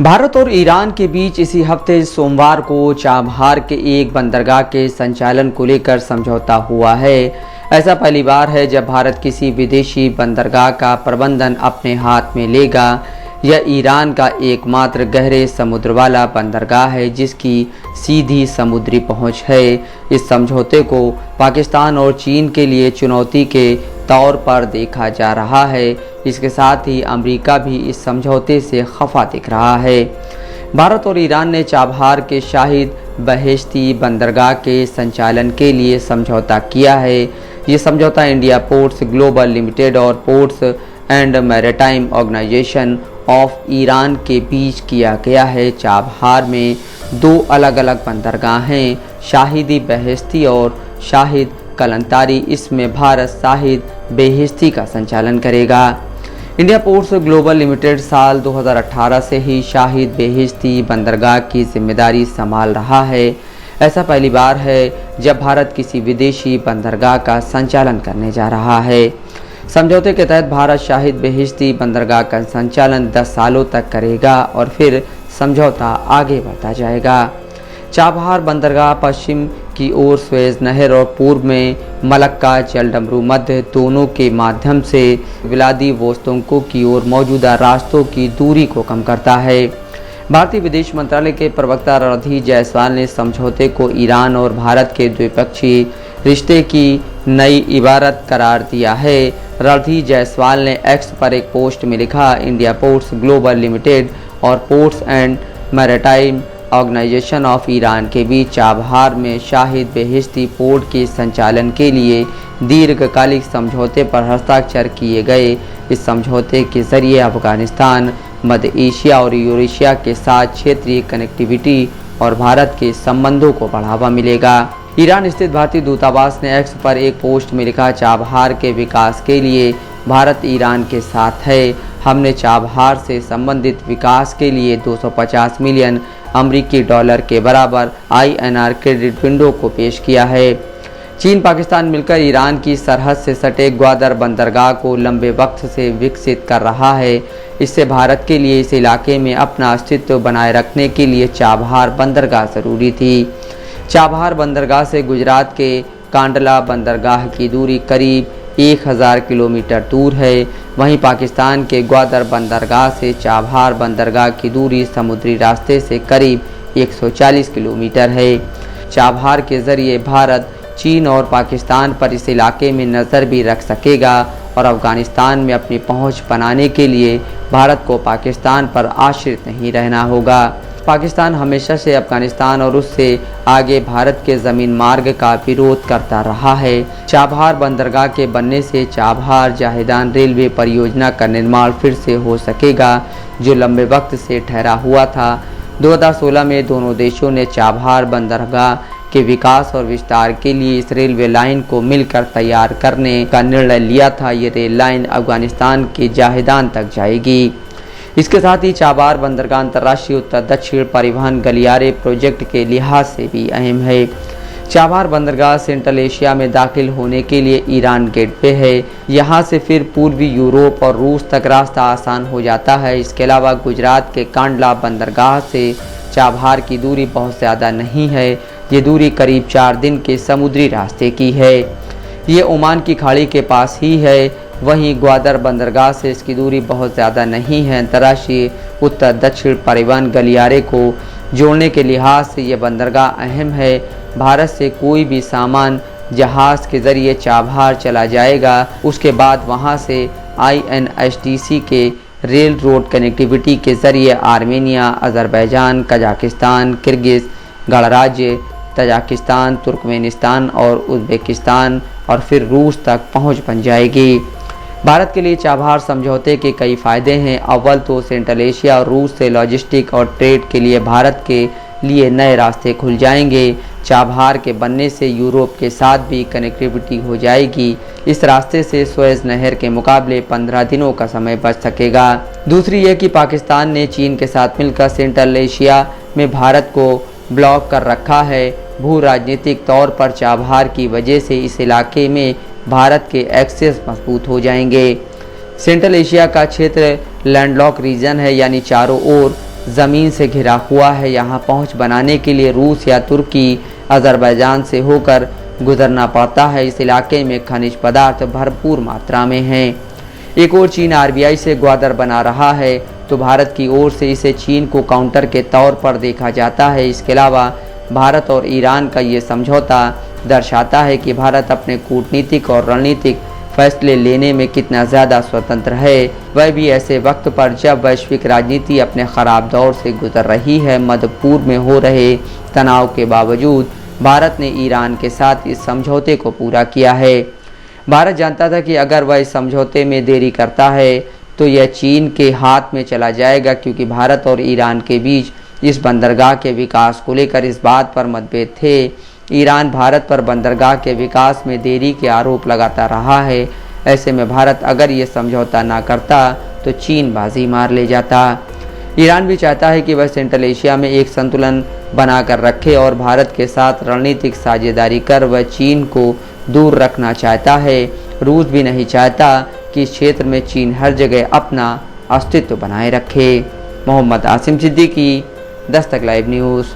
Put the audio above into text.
भारत और ईरान के बीच इसी हफ्ते सोमवार को चाबहार के एक बंदरगाह के संचालन को लेकर समझौता हुआ है। ऐसा पहली बार है जब भारत किसी विदेशी बंदरगाह का प्रबंधन अपने हाथ में लेगा। यह ईरान का एकमात्र गहरे समुद्र वाला बंदरगाह है जिसकी सीधी समुद्री पहुंच है। इस समझौते को पाकिस्तान और चीन के लिए चुनौती के तौर पर देखा जा रहा है। इसके साथ ही अमेरिका भी इस समझौते से खफा दिख रहा है। भारत और ईरान ने चाबहार के शाहिद बहेश्ती बंदरगाह के संचालन के लिए समझौता किया है। ये समझौता इंडिया पोर्ट्स ग्लोबल लिमिटेड और ports and maritime organisation of Iran के बीच किया गया है। चाबहार में दो अलग अलग बंदरगाह हैं, शाहिद बहेश्ती और शाहिद कलंतारी। इसमें भारत शाहिद बहेश्ती का संचालन करेगा। इंडिया पोर्ट्स ग्लोबल लिमिटेड साल 2018 से ही शाहिद बहेश्ती बंदरगाह की जिम्मेदारी संभाल रहा है। ऐसा पहली बार है जब भारत किसी विदेशी बंदरगाह का संचालन करने जा रहा है। समझौते के तहत भारत शाहिद बहेश्ती बंदरगाह का संचालन 10 सालों तक करेगा और फिर समझौता आगे बढ़ता जाएगा। चाबहार बंदरगाह पश्चिम की ओर स्वेज नहर और पूर्व में मलक्का जलडमरू मध्य दोनों के माध्यम से व्लादिवोस्तोक की ओर मौजूदा रास्तों की दूरी को कम करता है। भारतीय विदेश मंत्रालय के प्रवक्ता रणधीर जायसवाल ने समझौते को ईरान और भारत के द्विपक्षीय रिश्ते की नई इबारत करार दिया है। रणधीर जायसवाल ने एक्स पर एक पोस्ट में लिखा, इंडिया पोर्ट्स ग्लोबल लिमिटेड और ports and maritime organisation of Iran के बीच चाबहार में शाहिद बहेश्ती पोर्ट के संचालन के लिए दीर्घकालिक समझौते पर हस्ताक्षर किए गए। इस समझौते के जरिए अफगानिस्तान, मध्य एशिया और यूरेशिया के साथ क्षेत्रीय कनेक्टिविटी और भारत के संबंधों को बढ़ावा मिलेगा। ईरान स्थित भारतीय दूतावास ने एक्स पर एक पोस्ट में लिखा, चाबहार के विकास के लिए भारत ईरान के साथ है। हमने चाबहार से संबंधित विकास के लिए 250 मिलियन अमेरिकी डॉलर के बराबर INR क्रेडिट विंडो को पेश किया है। चीन पाकिस्तान मिलकर ईरान की सरहद से सटे ग्वादर बंदरगाह को लंबे वक्त से विकसित कर रहा है। इससे भारत के लिए इस इलाके में अपना अस्तित्व बनाए रखने के लिए चाबहार बंदरगाह जरूरी थी। चाबहार बंदरगाह से गुजरात के कांडला बंदरगाह की दूरी करीब 1000 किलोमीटर दूर है। वहीं पाकिस्तान के ग्वादर बंदरगाह से चाबहार बंदरगाह की दूरी समुद्री रास्ते से करीब 140 किलोमीटर है। चाबहार के जरिए भारत चीन और पाकिस्तान पर इस इलाके में नज़र भी रख सकेगा और अफगानिस्तान में अपनी पहुंच बनाने के लिए भारत को पाकिस्तान पर आश्रित नहीं रहना होगा। पाकिस्तान हमेशा से अफगानिस्तान और उससे आगे भारत के ज़मीन मार्ग का विरोध करता रहा है। चाबहार बंदरगाह के बनने से चाबहार जाहिदान रेलवे परियोजना का निर्माण फिर से हो सकेगा, जो लंबे वक्त से ठहरा हुआ था। 2016 में दोनों देशों ने चाबहार बंदरगाह के विकास और विस्तार के लिए इस रेलवे लाइन को मिलकर तैयार करने का निर्णय लिया था। ये रेल लाइन अफगानिस्तान के जाहिदान तक जाएगी। इसके साथ ही चाबहार बंदरगाह अंतर्राष्ट्रीय उत्तर दक्षिण परिवहन गलियारे प्रोजेक्ट के लिहाज से भी अहम है। चाबहार बंदरगाह सेंट्रल एशिया में दाखिल होने के लिए ईरान गेटवे है। यहाँ से फिर पूर्वी यूरोप और रूस तक रास्ता आसान हो जाता है। इसके अलावा गुजरात के कांडला बंदरगाह से चाबहार की दूरी बहुत ज़्यादा नहीं है। ये दूरी करीब 4 दिन के समुद्री रास्ते की है। ये ओमान की खाड़ी के पास ही है। वहीं ग्वादर बंदरगाह से इसकी दूरी बहुत ज़्यादा नहीं है। अंतर्राष्ट्रीय उत्तर दक्षिण परिवहन गलियारे को जोड़ने के लिहाज से ये बंदरगाह अहम है। भारत से कोई भी सामान जहाज़ के ज़रिए चाबहार चला जाएगा। उसके बाद वहां से INSTC के रेल रोड कनेक्टिविटी के ज़रिए आर्मेनिया, अज़रबैजान, कजाकिस्तान, किर्गिज़ गणराज्य, तजाकिस्तान, तुर्कमेनिस्तान और उज़्बेकिस्तान और फिर रूस तक पहुंच बन जाएगी। भारत के लिए चाबहार समझौते के कई फ़ायदे हैं। अव्वल तो सेंट्रल एशिया और रूस से लॉजिस्टिक और ट्रेड के लिए भारत के लिए नए रास्ते खुल जाएंगे। चाबहार के बनने से यूरोप के साथ भी कनेक्टिविटी हो जाएगी। इस रास्ते से स्वेज नहर के मुकाबले 15 दिनों का समय बच सकेगा। दूसरी ये कि पाकिस्तान ने चीन के साथ मिलकर सेंट्रल एशिया में भारत को ब्लॉक कर रखा है। भू राजनीतिक तौर पर चाबहार की वजह से इस इलाके में भारत के एक्सेस मजबूत हो जाएंगे। सेंट्रल एशिया का क्षेत्र लैंडलॉक रीजन है, यानी चारों ओर ज़मीन से घिरा हुआ है। यहाँ पहुँच बनाने के लिए रूस या तुर्की, अज़रबैजान से होकर गुजरना पड़ता है। इस इलाके में खनिज पदार्थ भरपूर मात्रा में हैं। एक और चीन आरबीआई से ग्वादर बना रहा है, तो भारत की ओर से इसे चीन को काउंटर के तौर पर देखा जाता है। इसके अलावा भारत और ईरान का ये समझौता दर्शाता है कि भारत अपने कूटनीतिक और रणनीतिक फैसले लेने में कितना ज़्यादा स्वतंत्र है, वह भी ऐसे वक्त पर जब वैश्विक राजनीति अपने ख़राब दौर से गुजर रही है। मध्य पूर्व में हो रहे तनाव के बावजूद भारत ने ईरान के साथ इस समझौते को पूरा किया है। भारत जानता था कि अगर वह इस समझौते में देरी करता है तो यह चीन के हाथ में चला जाएगा, क्योंकि भारत और ईरान के बीच इस बंदरगाह के विकास को लेकर इस बात पर मतभेद थे। ईरान भारत पर बंदरगाह के विकास में देरी के आरोप लगाता रहा है। ऐसे में भारत अगर ये समझौता ना करता तो चीन बाजी मार ले जाता। ईरान भी चाहता है कि वह सेंट्रल एशिया में एक संतुलन बनाकर रखे और भारत के साथ रणनीतिक साझेदारी कर वह चीन को दूर रखना चाहता है। रूस भी नहीं चाहता कि इस क्षेत्र में चीन हर जगह अपना अस्तित्व बनाए रखे। Mohammad Asim Siddiqui, Dastak live news.